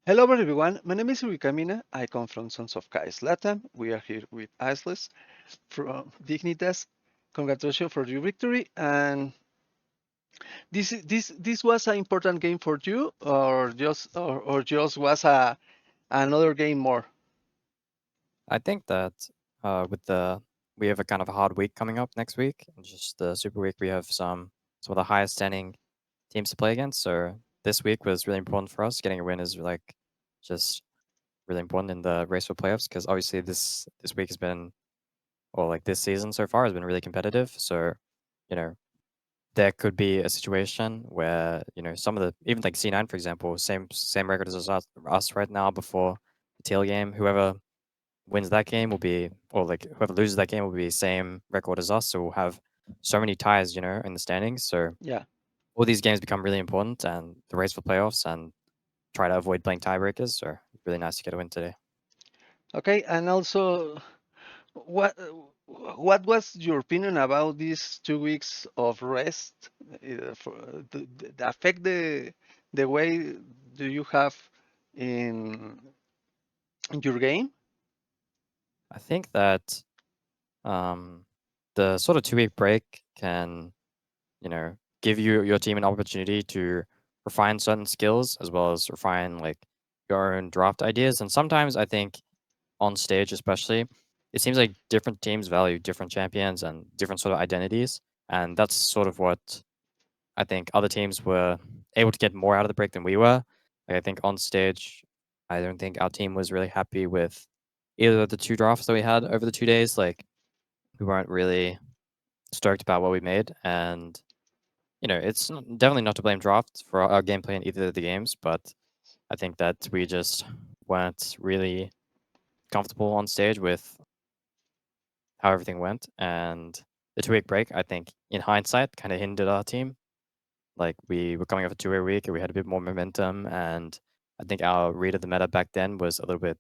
Hello everyone, my name is Camina. I come from Sons of Kais Latam. We are here with ISLES from Dignitas. Congratulations for your victory. And this was an important game for you, or just was a another game more? I think that with the we have a kind of a hard week coming up next week, and just the Super Week. We have some of the highest standing teams to play against. So this week was really important for us. Getting a win is like just really important in the race for playoffs because obviously this week has been, or like this season so far has been really competitive. So you know there could be a situation where some of the, even like C9 for example, same record as us right now before the tail game. Whoever wins that game will be, or like whoever loses that game will be same record as us. So we'll have so many ties, in the standings. So Yeah. all these games become really important, and the race for playoffs, and try to avoid playing tiebreakers. So really nice to get a win today. Okay. And also, what what was your opinion about these 2 weeks of rest? For the affect the way do you have in your game? I think that um, the sort of 2 week break can, give your team an opportunity to refine certain skills as well as refine like your own draft ideas. And sometimes I think on stage especially, it seems like different teams value different champions and different sort of identities. And that's sort of what I think other teams were able to get more out of the break than we were. Like I think on stage, I don't think our team was really happy with either of the two drafts that we had over the 2 days. Like we weren't really stoked about what we made. And, it's definitely not to blame draft for our gameplay in either of the games, but I think that we just weren't really comfortable on stage with how everything went. And the 2 week break, I think, in hindsight, kind of hindered our team. Like we were coming off a 2 week week and we had a bit more momentum. And I think our read of the meta back then was a little bit,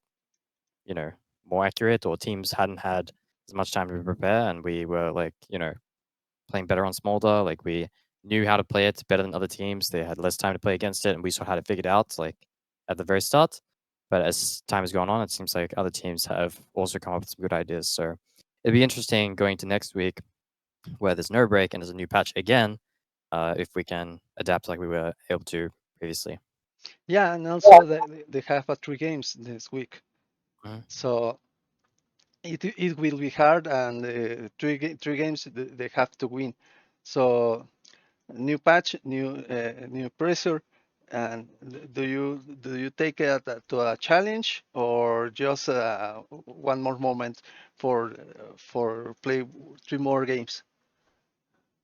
you know, more accurate, or teams hadn't had as much time to prepare. And we were like, playing better on Smolder. Like we knew how to play it better than other teams. They had less time to play against it, and we sort of had it figured out like at the very start. But as time has gone on, it seems like other teams have also come up with some good ideas. So it'd be interesting going to next week where there's no break and there's a new patch again, if we can adapt like we were able to previously. Yeah, and also they have 3 games this week, Mhm. so it will be hard, and 3 games they have to win. So new patch, new pressure, and do you take it to a challenge, or just one more moment for play 3 more games?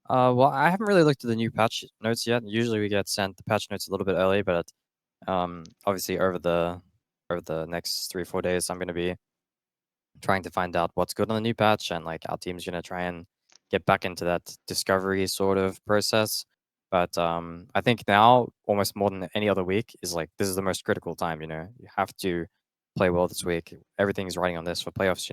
Well, I haven't really looked at the new patch notes yet. Usually we get sent the patch notes a little bit early, but obviously over the next 3 4 days, I'm going to be trying to find out what's good on the new patch, and like our team's gonna try and get back into that discovery sort of process. But I think now almost more than any other week is like this is the most critical time. You have to play well this week. Everything is riding on this for playoffs.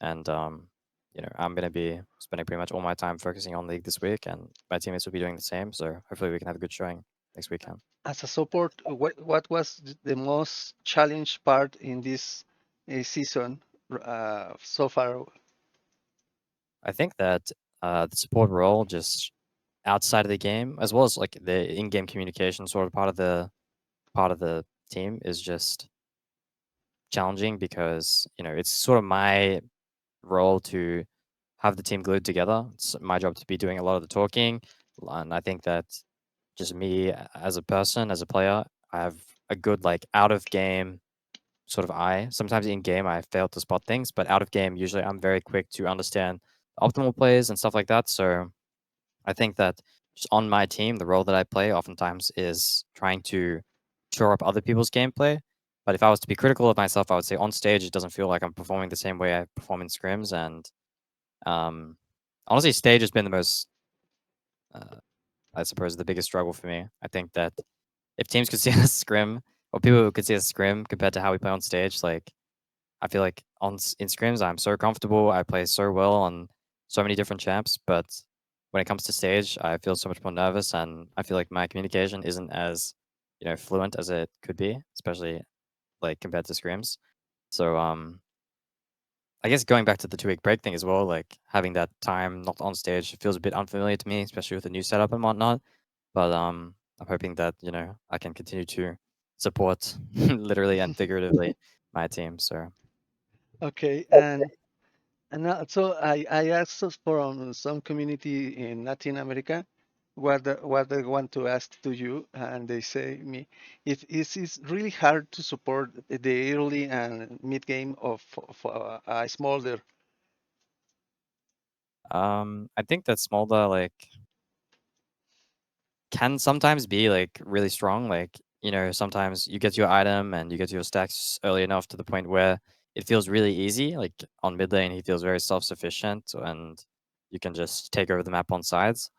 And I'm gonna be spending pretty much all my time focusing on league this week, and my teammates will be doing the same. So hopefully we can have a good showing next weekend. As a support, what was the most challenge part in this season so far? I think that the support role just outside of the game, as well as like the in-game communication sort of part of the team, is just challenging because it's sort of my role to have the team glued together. It's my job to be doing a lot of the talking, and I think that just me as a person, as a player, I have a good like out of game sort of eye. Sometimes in game I fail to spot things, but out of game usually I'm very quick to understand optimal plays and stuff like that. So I think that just on my team, the role that I play oftentimes is trying to shore up other people's gameplay. But if I was to be critical of myself, I would say on stage it doesn't feel like I'm performing the same way I perform in scrims. And um, honestly, stage has been the most, uh, I suppose, the biggest struggle for me. I think that if teams could see us scrim, or people could see us scrim compared to how we play on stage, like I feel like in scrims, I'm so comfortable. I play so well on so many different champs, but when it comes to stage, I feel so much more nervous, and I feel like my communication isn't as fluent as it could be, especially like compared to scrims. So I guess going back to the 2 week break thing as well, like having that time not on stage feels a bit unfamiliar to me, especially with the new setup and whatnot. But I'm hoping that I can continue to support literally and figuratively my team. So Okay, and also I asked us from some community in Latin America what they want to ask to you, and they say me it's really hard to support the early and mid game of a smolder. I think that Smolda like can sometimes be like really strong. Like, sometimes you get your item and you get your stacks early enough to the point where it feels really easy. Like on mid lane, he feels very self sufficient and you can just take over the map on sides.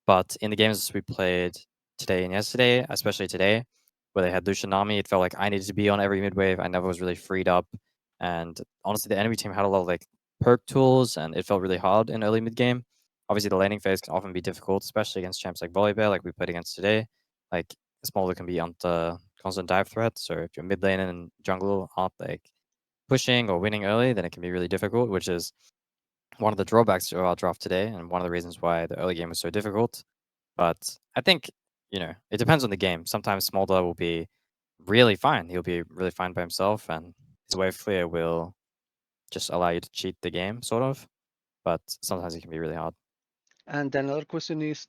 But in the games we played today and yesterday, especially today, where they had Lucian Nami, it felt like I needed to be on every mid wave. I never was really freed up. And honestly, the enemy team had a lot of like perk tools and it felt really hard in early mid game. Obviously, the laning phase can often be difficult, especially against champs like Volibear, like we played against today. Like Smolder can be under constant dive threat. So if your mid lane and jungle aren't like pushing or winning early, then it can be really difficult, which is one of the drawbacks to our draft today, and one of the reasons why the early game was so difficult. But I think, it depends on the game. Sometimes Smolder will be really fine. He'll be really fine by himself, and his wave clear will just allow you to cheat the game, sort of. But sometimes it can be really hard. And another question is,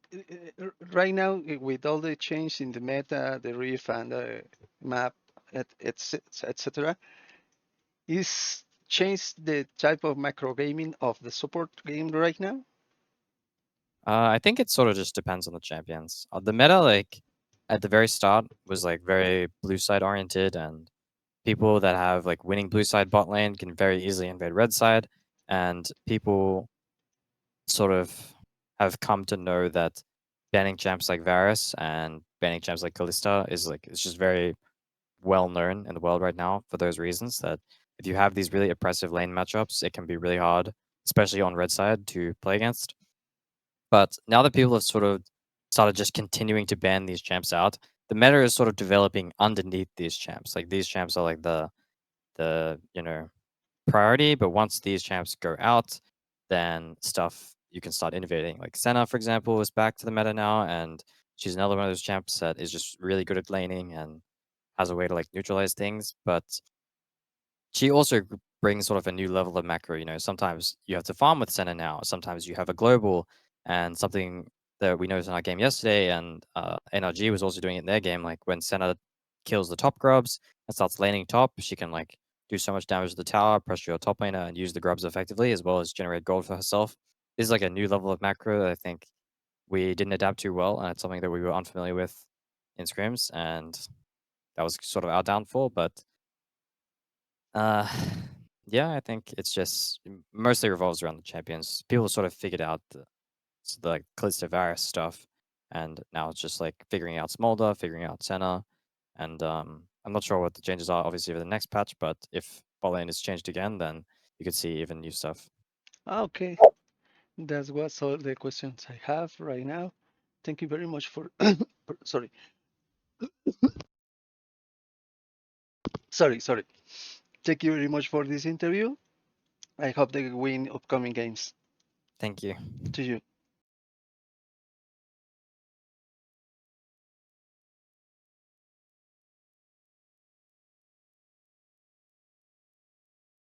right now with all the change in the meta, the reef and the map, etc., is change the type of macro gaming of the support game right now? I think it sort of just depends on the champions. The meta, like at the very start, was like very blue side oriented, and people that have like winning blue side bot lane can very easily invade red side, and people sort of have come to know that banning champs like Varus and banning champs like Kalista is like it's just very well known in the world right now for those reasons that if you have these really oppressive lane matchups, it can be really hard, especially on red side, to play against. But now that people have sort of started just continuing to ban these champs out, the meta is sort of developing underneath these champs. Like these champs are like the priority, but once these champs go out, then stuff you can start innovating. Like Senna, for example, is back to the meta now, and she's another one of those champs that is just really good at laning and has a way to like neutralize things. But she also brings sort of a new level of macro. Sometimes you have to farm with Senna now. Sometimes you have a global, and something that we noticed in our game yesterday, and NRG was also doing it in their game. Like when Senna kills the top grubs and starts laning top, she can like do so much damage to the tower, pressure your top laner, and use the grubs effectively, as well as generate gold for herself. This is like a new level of macro that I think we didn't adapt to well, and it's something that we were unfamiliar with in scrims, and that was sort of our downfall. But uh, yeah, I think it's just mostly revolves around the champions. People sort of figured out the like Callisto Varus stuff, and now it's just like figuring out Smolder, figuring out Senna, and I'm not sure what the changes are obviously for the next patch, but if bot lane is changed again, then you could see even new stuff. Okay, that's what's all the questions I have right now. Thank you very much for, sorry, sorry. Thank you very much for this interview. I hope they win upcoming games. Thank you. To you.